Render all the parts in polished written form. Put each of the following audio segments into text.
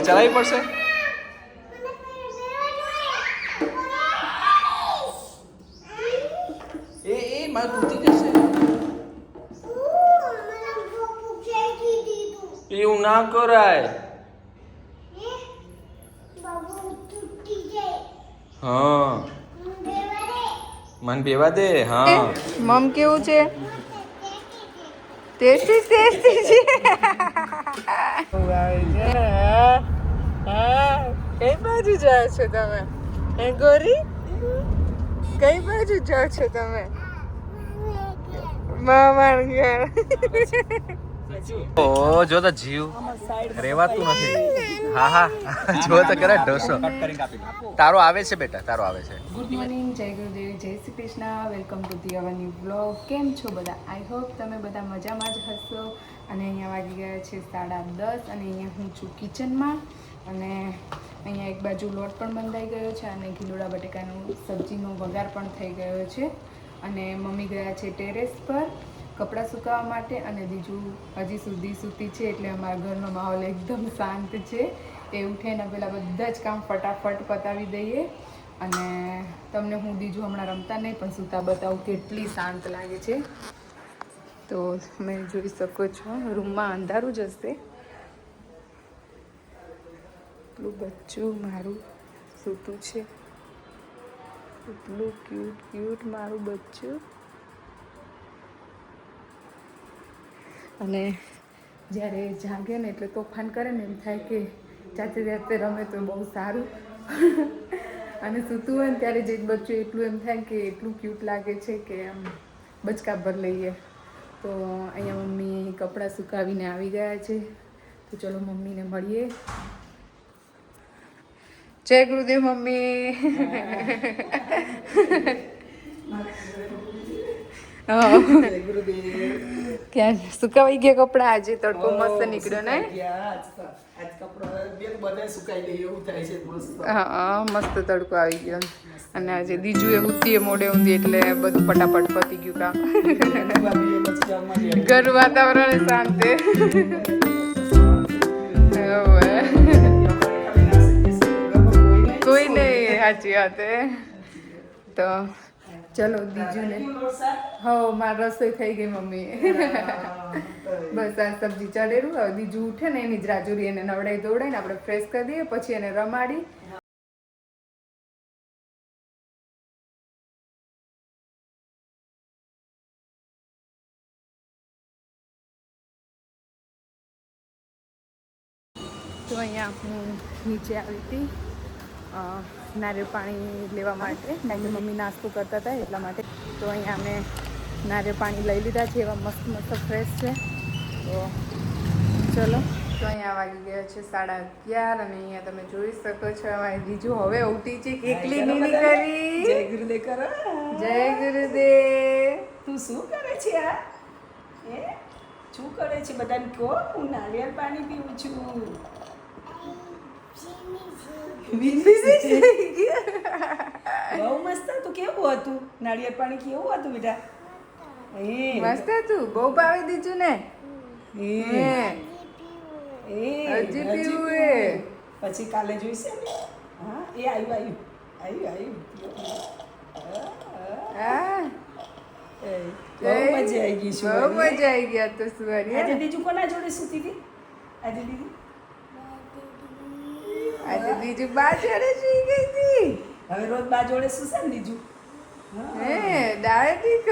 ચલાવવી પડશે. એ મારે તૂટી જશે. એવું ના કરાય. હા મન બેવા દે. હા મમ કેવું છે? ટેસ્ટી ટેસ્ટી છે. કઈ બાજુ જાઓ છો તમે? હે ગોરી, કઈ બાજુ જાઓ છો તમે? મામા ઘર. ઓ જો તો જીવ રેવાતું નથી. હા હા જો તો કરે ઢોસો. તારો આવે છે બેટા, તારો આવે છે. ગુડ મોર્નિંગ, જય ગુરુદેવ, જય Shri Krishna. Welcome to the our new blog. કેમ છો બધા? આઈ હોપ તમે બધા મજામાં જ હશો. અને અહીંયા વાગી ગયા છે 10:30 અને અહીંયા હું છું કિચનમાં. અને અહીંયા એક બાજુ લોટ પણ બંધાઈ ગયો છે અને ગીલોડા બટેકાનું સબ્જીનો વઘાર પણ થઈ ગયો છે. અને મમ્મી ગયા છે ટેરેસ પર કપડાં સુકાવવા માટે અને બીજું હજી સુધી સૂતી છે એટલે અમારા ઘરનો માહોલ એકદમ શાંત છે. એ ઉઠે ને પહેલાં બધા જ કામ ફટાફટ પતાવી દઈએ. અને તમને હું બીજું હમણાં રમતા નહીં પણ સૂતા બતાવું કેટલી શાંત લાગે છે. તો તમે જોઈ શકો છો રૂમમાં અંધારું જ હશે. એટલું બચ્ચું મારું સૂતું છે, એટલું ક્યુટ ક્યુટ મારું બચ્ચું. અને જ્યારે જાગે ને એટલે તોફાન કરે ને એમ થાય કે જાતે જાતે રમે તો બહુ સારું. અને સૂતું હોય ને ત્યારે જે બચ્ચું એટલું એમ થાય કે એટલું ક્યુટ લાગે છે કે આમ બચકા ભર લઈએ. તો અહીંયા મમ્મી કપડાં સુકાવીને આવી ગયા છે. તો ચલો મમ્મીને મળીએ. જય ગુરુદેવ મમ્મી. ક્યાં સુકાવી ગયા કપડા? આજે તડકો મસ્ત નીકળ્યો ને. હા મસ્ત તડકો આવી ગયો. અને આજે દીજુ એ ઉતીએ મોડે ઊંધી એટલે બધું ફટાફટ પતી ગયું કામ. ઘર વાતાવરણ શાંત. કોઈ નહીં, સાચી વાત. તો ચલો દીજુને. હો મારી રસોઈ થઈ ગઈ મમ્મી. બસ આ સબ્જી ચડેલું. હવે દીજુ ઉઠે ને એની જ રાજુરી એને નવડાઈ દોડાઈને આપણે ફ્રેશ કરી દઈએ, પછી એને રમાડી. તો અહીંયા હું નીચે આવી હતી નારિયેળ પાણી લેવા માટે. કારણ કે મમ્મી નાસ્તો કરતા હતા એટલા માટે. તો અહીંયા અમે નારિયેળ પાણી લઈ લીધા છે. એવા મસ્ત મસ્ત ફ્રેશ છે. તો ચલો. તો અહીંયા વાગી ગયા છે 11:30 અને અહીંયા તમે જોઈ શકો છો અમારી બીજું હવે ઉઠી છે. કેટલી નીની કરી. જય ગુરુદેવ કરો. જય ગુરુદેવ. તું શું કરે છે આ? હે શું કરે છે? બધાને કહો હું નારિયેળ પાણી પીવું છું. બહુ મસ્ત હતું. કેવું હતું નારિયેળ પાણી? કેવું હતું બેટા? મસ્ત હતું. બહુ ભાવે દીધું ને. હજી પીવું એ. પછી કાલે જોઈશે ને. હા એ આવ્યું આવ્યું આવ્યું. બહુ મજા આવી ગઈ. બહુ મજા આવી ગયા. તો સુવારી આજે બીજું કોના જોડે સૂતી હતી? આજે દીદી આજે બીજું બા જોડે સુઈ ગઈ હતી. હવે રોજ બા જોડે સૂશે ને બીજું? હે ડાયટિક.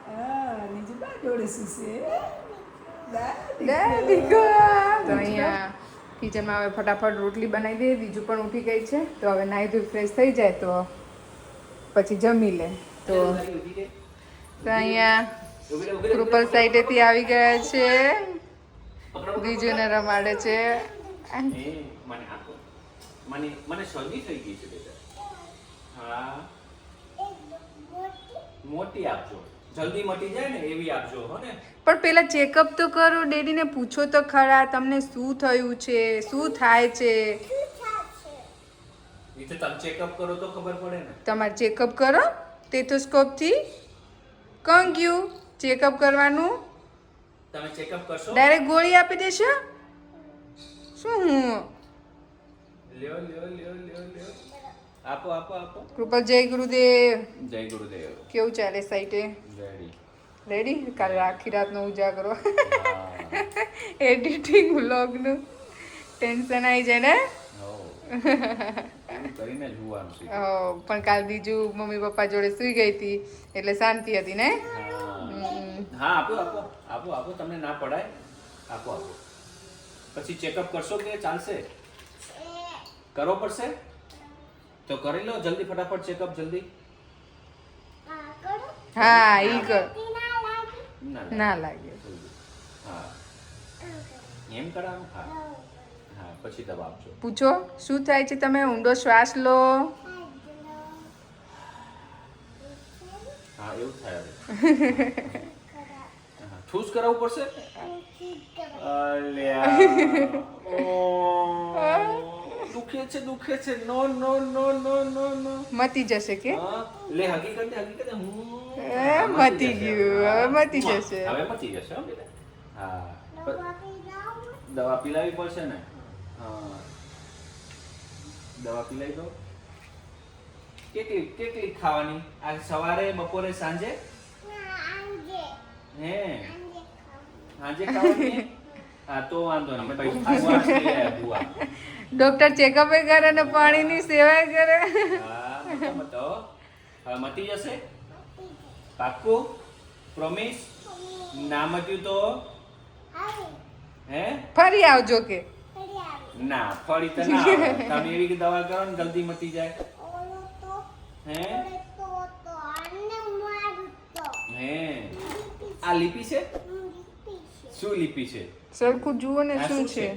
હા બીજું બા જોડે સૂશે. ડાયટિક. તો અહીંયા કિચનમાં હવે ફટાફટ રોટલી બનાવી દઈએ. બીજું પણ ઉઠી ગઈ છે. તો હવે નાહી ધોઈ ફ્રેશ થઈ જાય તો પછી જમી લે. તો અહીંયા કૃપલ સાઈડેથી આવી ગયા છે. બીજુને રમાડે છે. મને શરદી થઈ ગઈ છે બેટા. હા મોટી આપજો, જલ્દી મટી જાય ને એવી આપજો હો ને. પણ પેલા ચેકઅપ તો કરો. ડેડીને પૂછો તો ખરા તમને શું થયું છે, શું થાય છે. એ તો તમે ચેકઅપ કરો તો ખબર પડે ને. તમારે ચેકઅપ કરો ટેથોસ્કોપથી. કોણ ગયું ચેકઅપ કરવાનું? તમે ચેકઅપ કરશો? ડાયરેક્ટ ગોળી આપી દેશો? શું હું લ્યો આપો આપો આપો. કૃપા જય ગુરુદેવ. જય ગુરુદેવ. કેવું ચાલે સાઈટે? રેડી. રેડી? કાલે આખી રાતનો ઉજાગરો, હા. એડિટિંગ વ્લોગનું ટેન્શન આવી જાય ને. હો. એમ કરીને જોવાનું છે. પણ કાલ બીજું મમ્મી પપ્પા જોડે સુઈ ગઈ હતી એટલે શાંતિ હતી ને. હા આપો આપો આપો આપો, તમને ના પડાય. આપો આપો. પછી ચેકઅપ કરશો કે ચાલશે? કરવો પડશે તો કરી લો જલ્દી, ફટાફટ ચેકઅપ જલ્દી. હા ઈ કર. ના લાગે. હા એમ કરાવો. હા હા પછી દવા આપજો. પૂછો શું થાય છે? તમે ઊંડો શ્વાસ લો. હા એવું થાય હવે. હા, ઠૂસ કરાવવું પડશે. અલ્યા. દુખે છે. નો નો નો નો નો નો. મતી જશે કે? હા, લે હકીકત હું. મતી ગયું. હવે મતી જશે. હવે મતી જશે હો બેટા. હા. દવા પીલાવી પડશે ને. હા. દવા પીલાવી દો. કેટલી ખાવાની? આ સવારે, બપોરે, સાંજે? હે સાંજે ખાવાની? હા તો વાંધો નહીં. બુઆ. ડોક્ટર ચેકઅપ કરે ને પાણીની સેવા કરે. હા મતો. હવે મટી જશે? પાક્કું? પ્રોમિસ? ના મટ્યું તો હે ફરી આવજો કે. ના ફરી તો ના આવે. તમે એવી દવા કરો ને જલ્દી મટી જાય. હે હે આ લીપી છે? શું લીપી છે? સરખું જુઓ ને આ શું છે.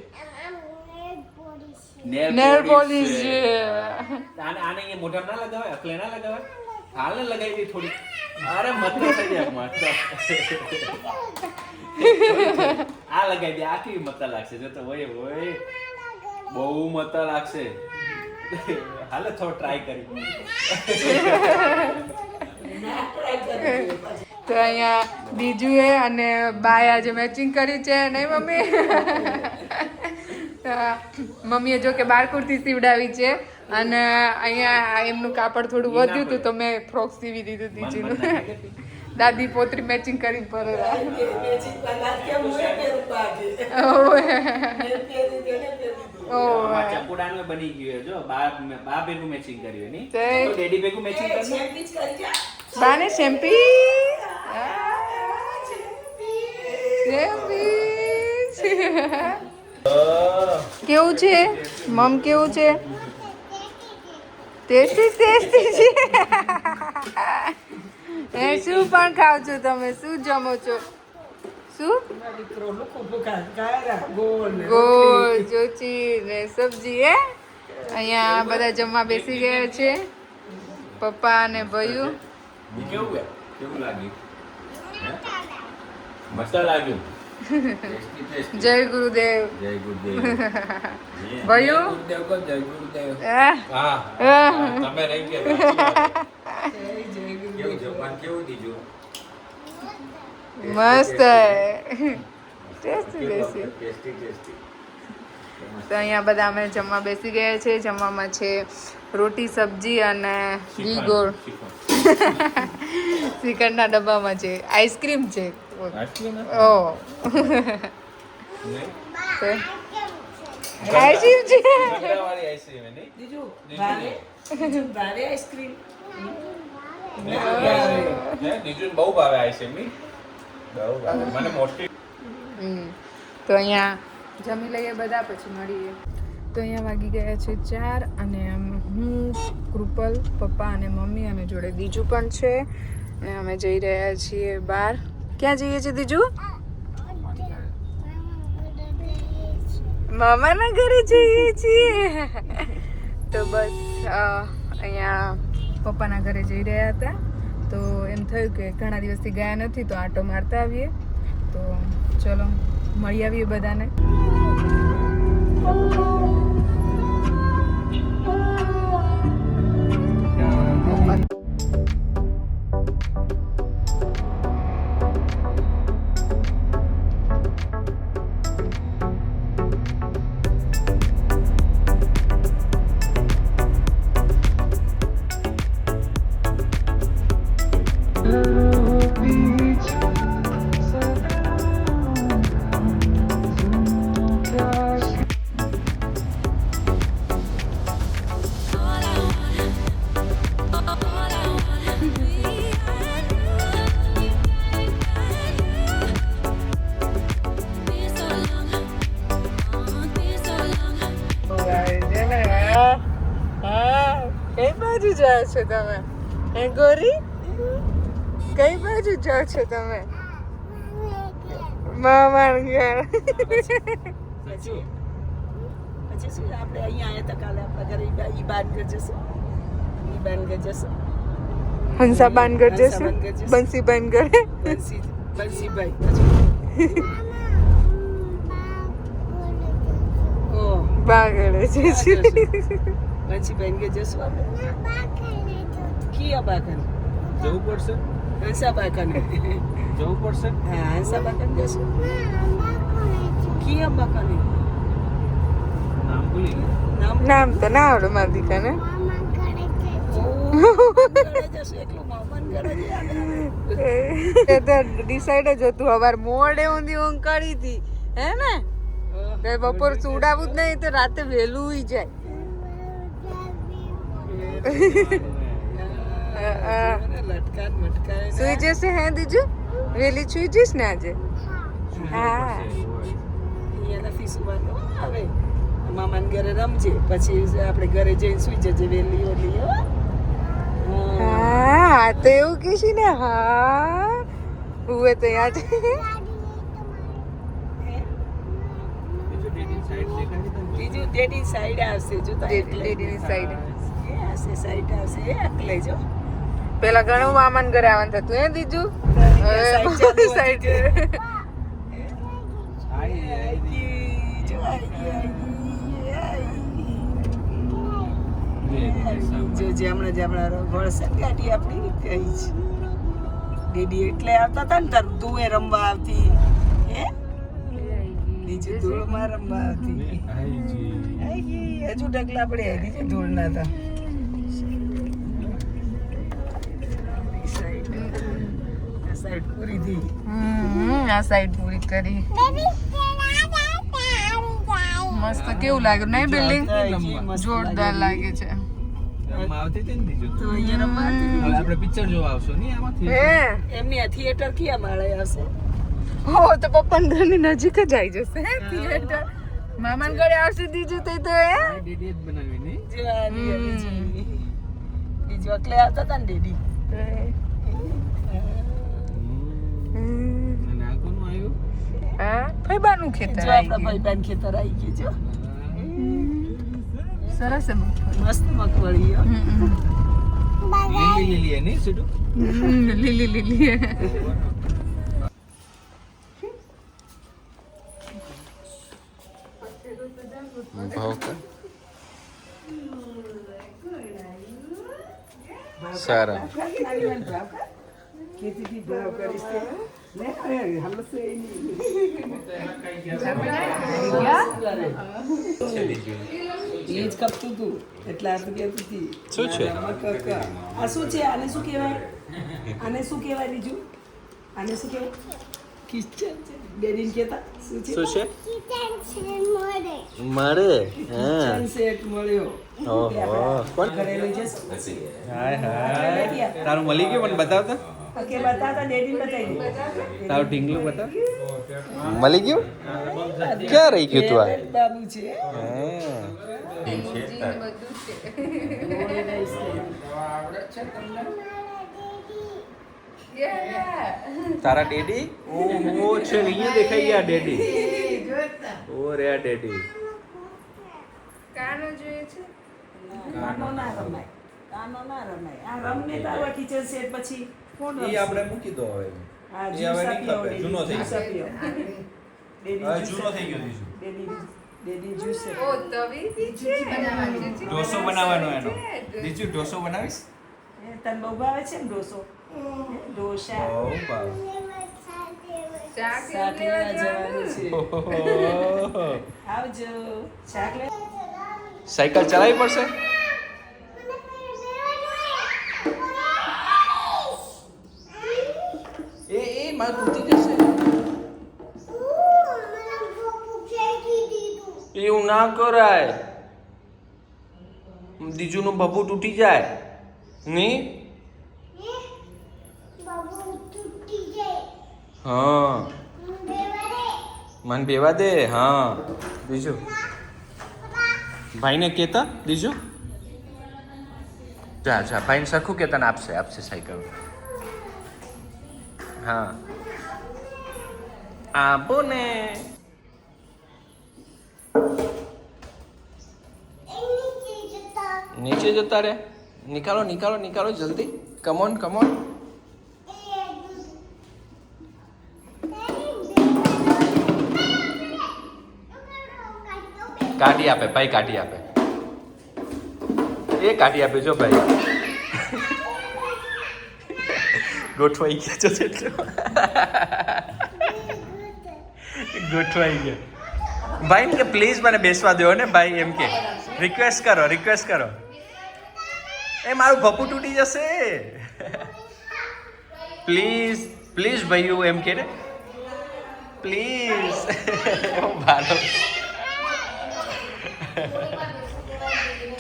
નેલ પોલિશ છે. આને અહીંયા મોઢા ના લગાવાય, અકલે ના લગાવાય. હાલ ને લગાવી દે થોડી. અરે મત થઈ જાય મત. આ લગાવી દે. આ કેવી મતા લાગશે જો તો. ઓય બહુ મતા લાગશે. હાલે થોડો ટ્રાય કરી. તો અહીંયા બીજુએ અને બાએ આજે મેચિંગ કરી છે નહીં મમ્મી? મમ્મીએ જો કે બાર કુર્તી સીવડાવી છે અને અહીંયા એમનું કાપડ થોડું વધ્યું હતું તો મેં ફ્રોક સીવી દીધું દીજીનું. દાદી પોતરી મેચિંગ કરી પર. ચકુડાનું બની ગયું જો. બા ભેગું મેચિંગ કર્યું નહીં તો ડેડી ભેગું મેચિંગ કર્યું. બાને શેમ્પી કેવું છે મમ? કેવું છે? ટેસ્ટી છે. એ શું પણ ખાવ છો તમે? શું જમો છો? શું? ગોળ ચોચી ને સબ્જી. અહીંયા બધા જમવા બેસી ગયા છે, પપ્પા અને ભયું. કેવું લાગ્યું? મસ્ત લાગ્યું. જય ગુરુદેવ. જય ગુરુદેવ. ભયું જય ગુરુદેવ. હા, તમે રહી ગયા. કેવું જમવાનું કેવું દીધું? મસ્ત. ટેસ્ટી. તો અહીંયા બધા અમે જમવા બેસી ગયા છે. જમવામાં છે રોટી, સબ્જી અને ઘી ગોળ. શ્રીખંડના ડબ્બામાં છે. આઈસ્ક્રીમ છે. બહુ ભાવે આઈસ્ક્રીમ. મને મોસ્ટલી. તો અહીંયા જમી લઈએ બધા, પછી મળીએ. તો અહીંયા વાગી ગયા છે 4 અને હું, કૃપલ, પપ્પા અને મમ્મી અને જોડે દીજુ પણ છે અને અમે જઈ રહ્યા છીએ બહાર. ક્યાં જઈએ છીએ દીજુ? મામાના ઘરે જઈએ છીએ. તો બસ અહીંયા પપ્પાના ઘરે જઈ રહ્યા હતા તો એમ થયું કે ઘણા દિવસથી ગયા નથી તો આંટો મારતા આવીએ. તો ચલો મળી આવીએ બધાને. કઈ બાજુ જાઓ છો તમે હે ગોરી કઈ બાજુ જાઓ છો તમે મામા ઘર પછી શું આપણે અહીંયા આયા હતા કાલે આપણા ઘરે ઈ બાનગઢ જશું ઈ બાનગઢ જશું હંસા બાનગઢ હંસા જશે બાનગઢ જશે. બંસી બાનગઢ બંસીભાઈ ઓ બાગડે છે બંસીભાઈ કે જશું આપણે કિયા બાકન જવું પડશે હંસા બાકન જવું પડશે હા હંસા બાકન જશું કિયા બાકન નામ ભૂલી ગયો નામ નામ તો ના આવડે મારા દીકાને એકલું મામન ઘરે એ તો ડિસાઈડ જ હતું અવાર મોડે ઊંધી ઊંઘ કરી હતી હે ને તે બપોર સુડાવું જ નહીં તો રાતે વહેલું ઈ જાય લટકાન મટકાય સુઈ જશે હે દીજુ વેલી સુઈ જઈશ ને આજે હા એનાથી સુવાનું આવે મામાને ઘરે રમજે પછી આપણે ઘરે જઈને સુઈ જજે વેલી ઓલી હો હા તો એવું કહેશી ને હા હુએ તો યાદ બીજું ડેડી સાઈડ આવશે જો તો ડેડીની સાઈડ આવશે સાઈડ આવશે એકલે જો પેલા ઘણું મામાન ઘરે આવવાનું થતું હે દીજુ સાઈડ ચાલુ સાઈડ જો જો હમણાં વળસન ગાડી આપણી કઈ છે ડેડી એટલે આવતા હતા ને તાર તું રમવા આવતી હે બીજું ધૂળમાં રમવા આવતી હજુ ડગલા પડે બીજે ધૂળ ના હતા સાઈડ પૂરી થઈ આ સાઈડ પૂરી કરી મસ્ત કેવું લાગ્યું નહીં બિલ્ડિંગ જોરદાર લાગે છે આવતી હતી ને બીજું તો અહીંયા રમવા આવતી હવે આપણે પિક્ચર જોવા આવશો નહીં આમાંથી હે એમની આ થિયેટર ક્યાં માળે આવશે હો તો પપ્પાના ઘરની નજીક જ આવી જશે હે થિયેટર મામાના ઘરે આવશે દીજું તો હે ડીડી જ બનાવી નહીં જો આ રહી બીજું અકલે આવતા હતા ને ડેડી અને આ કોનું આવ્યું હા ફઈબાનું ખેતર જો આપણા ભાઈબાન ખેતર આવી ગયું જો સરસ છે મસ્ત મગવળી હો લીલી લીલી નહીં સીધું લીલી લીલી સારા ખેતીથી ભાવ કરીશ તે ને હલસે એ જ કપતું તું એટલે આ તો કહેતી હતી શું છે? આ શું છે આને શું કહેવાય આને શું કહેવાય બીજું આને શું કહેવાય કિચન છે ડેડીને કહેતા શું છે શું છે મારે કિચન સેટ મળ્યો ઓહો કોણ ઘરે લઈ જશે હાય હાય તારું મળી ગયું મને બતાવતા ઓકે બતાતા ડેડીને બતાવી દે તારું ઢીંગલું બતાવ મળી ગયું ક્યાં રહી ગયું તું આ બાબુ છે તારા ડેડી ઓહો છે અહીંયા દેખાઈ ગયા ડેડી ઓ રે આ ડેડી કાનો જોઈએ છે કાનો ના રમાય કાનો ના રમાય આ રમને તારો કિચન સેટ પછી કોણ એ આપણે મૂકી દો હવે હા એ હવે નહીં ખપે, જૂનો થઈ ગયો. ડેડી હવે જૂનો થઈ ગયો દીશું ડેડી જ્યુસ ઓ તવી છે બનાવવાની છે ઢોસો બનાવવાનો એનો દીજુ ઢોસો બનાવીશ તને બહુ ભાવે છે ને ઢોસો ઢોસા ઓ બાપ શાક શાક લેવા જવાનું છે ઓહો. આવજો શાક લે સાયકલ ચલાવવી પડશે મારું તૂટી જશે. એવું ના કરાય. દીજુનું બબુ તૂટી જાય ની. હા મને બેવા દે. હા બીજું ભાઈને કેતા બીજું જા જા ભાઈને સરખું કે તને આપશે સાયકલ. હા આપો ને. નીચે જતા રે. નિકાલો જલ્દી. કમોન કાઢી આપે ભાઈ, કાઢી આપે. એ કાઢી આપે જો ભાઈ. ગોઠવાઈ ગયા છો એટલે ગોઠવાઈ ગયા. ભાઈ કે પ્લીઝ મને બેસવા દો ને ભાઈ, એમ કે રિક્વેસ્ટ કરો. એ મારું ભપુ તૂટી જશે. પ્લીઝ ભાઈઓ એમ કે ને પ્લીઝ. ભાલો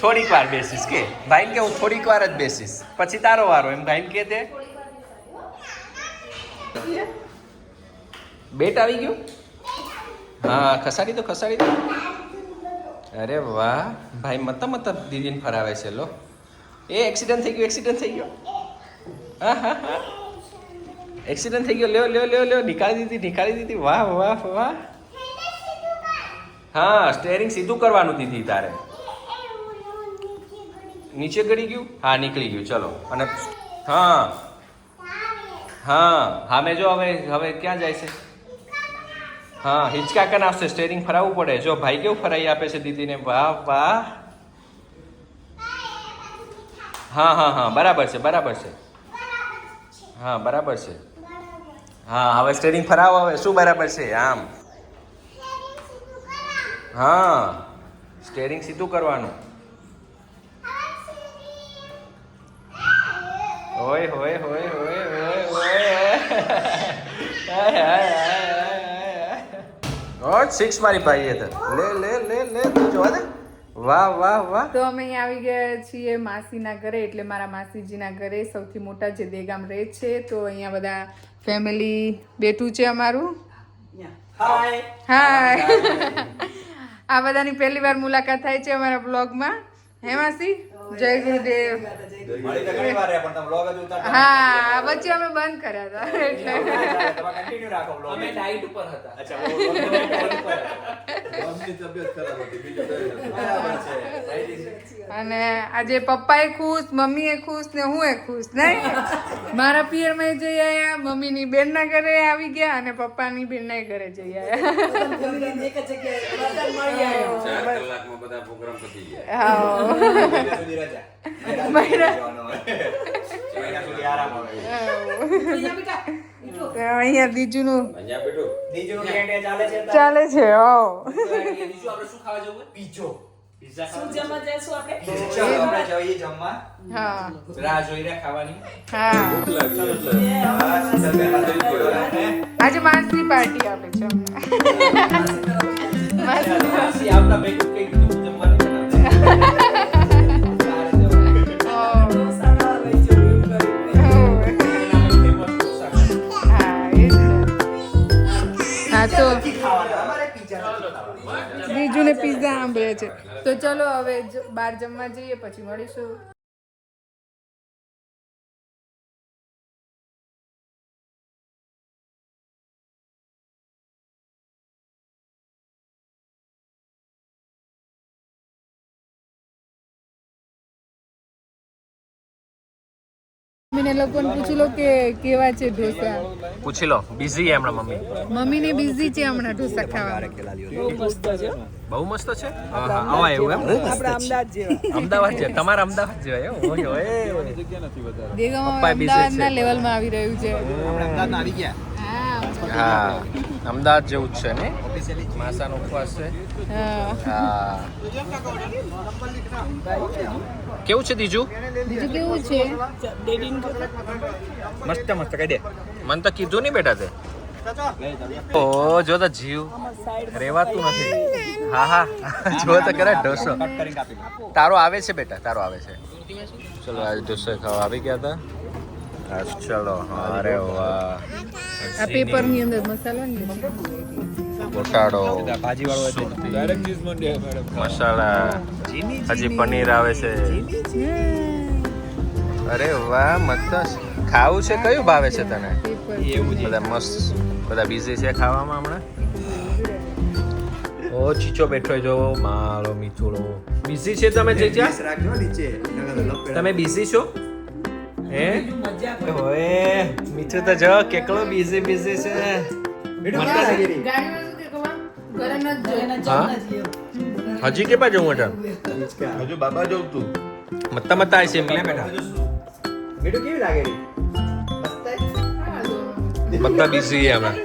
થોડીક વાર બેસીશ કે ભાઈ કે હું થોડીક વાર જ બેસીશ, પછી તારો વારો એમ ભાઈ કે દે. બેટ આવી ગયું. હા ખસાડી દો. અરે વાહ ભાઈ, મત દીદીને ફરાવે છે. લો એ એક્સિડન્ટ થઈ ગયો. હા એક્સિડન્ટ થઈ ગયો. લ્યો નીકાળી દીધી. વાહ. હા સ્ટેરિંગ સીધું કરવાનું દીધી તારે. નીચે ગળી ગયું. હા નીકળી ગયું. ચલો અને હા મેં જો હવે ક્યાં જાય છે. હા હિચકાકન આવશે. સ્ટેરિંગ ફરાવવું પડે. જો ભાઈ કેવું ફરાઈ આપે છે દીદીને. વાહ. હા બરાબર છે. હા બરાબર છે. હા હવે સ્ટેરિંગ ફરાવો. હવે શું બરાબર છે આમ. હા સ્ટેરિંગ સીધું કરવાનું. ઓય ઓય 6 મારી ભાઈ એ તો લે તું જોવા દે. વાહ તો અમે અહીંયા આવી ગયા છીએ માસીના ઘરે, એટલે મારા માસીજીના ઘરે સૌથી મોટા જે દેગામ રહે છે. તો અહીંયા બધા ફેમિલી બેઠું છે અમારું. હાય આ બધાની પહેલી વાર મુલાકાત થાય છે અમારા બ્લોગમાં. હે માસી? જય ગુરુદેવ. હા વચ્ચે અમે બંધ કર્યા હતા અને આજે પપ્પાએ ખુશ, મમ્મીએ ખુશ ને હું ખુશ. નહીં મારા પિયરમાં જઈ આયા, મમ્મીની બેનના ઘરે આવી ગયા અને પપ્પાની બેનના ઘરે જઈ આયા. અહીંયા દીજુનું ચાલે છે. આજે માસની પાર્ટી આપે છે. તો બીજું ને પિઝા સાંભળે છે. તો ચલો હવે બહાર જમવા જઈએ, પછી મળીશું. મમ્મીને લોકોને પૂછી લો કે કેવા છે ઢોસા. પૂછી લો. બિઝી છે હમણાં મમ્મીને બિઝી છે હમણાં ઢોસા ખાવા. બહુ મસ્ત છે. આવા એવું એમ અમદાવાદ છે. તમારા અમદાવાદ જેવા અમદાવાદના લેવલમાં આવી રહ્યું છે. હા અમદાવાદ જેવું જ છે ને. માસાનો ઉપવાસ છે. હા કેવું છે દીજુ? બીજું કેવું છે? મસ્ત મસ્ત કહી દે. મને તો કીધું નહીં બેટા તે. ઓ જો તો જીવ રેવાતું નથી. હા હા જો તો કરે ઢોસો. તારો આવે છે બેટા, તારો આવે છે. ચલો આજે ઢોસો ખાવા આવી ગયા હતા. ચલો અરે વાહ. આ પેપરની અંદર મસાલો ને ગોટાળો, મસાલા, હજી પનીર આવે છે. અરે વાહ મસ્ત. ખાવું છે કયું ભાવે છે તને? બધા મસ્ત, બધા બિઝી છે ખાવામાં હમણાં. ઓ ચીચો બેઠો જો મારો મીઠુડો. બિઝી છે તમે ચીચા? તમે બિઝી છો? હે ઓએ મીઠું તો જો કેટલો બિઝી છે. હા હજી કે પા જવું હતા? હજુ બાબા જવું તું. મત્તા મત્તા આવી છે એમ લે બેટા. મીઠું કેવી લાગે? બધા બિઝી હમણાં.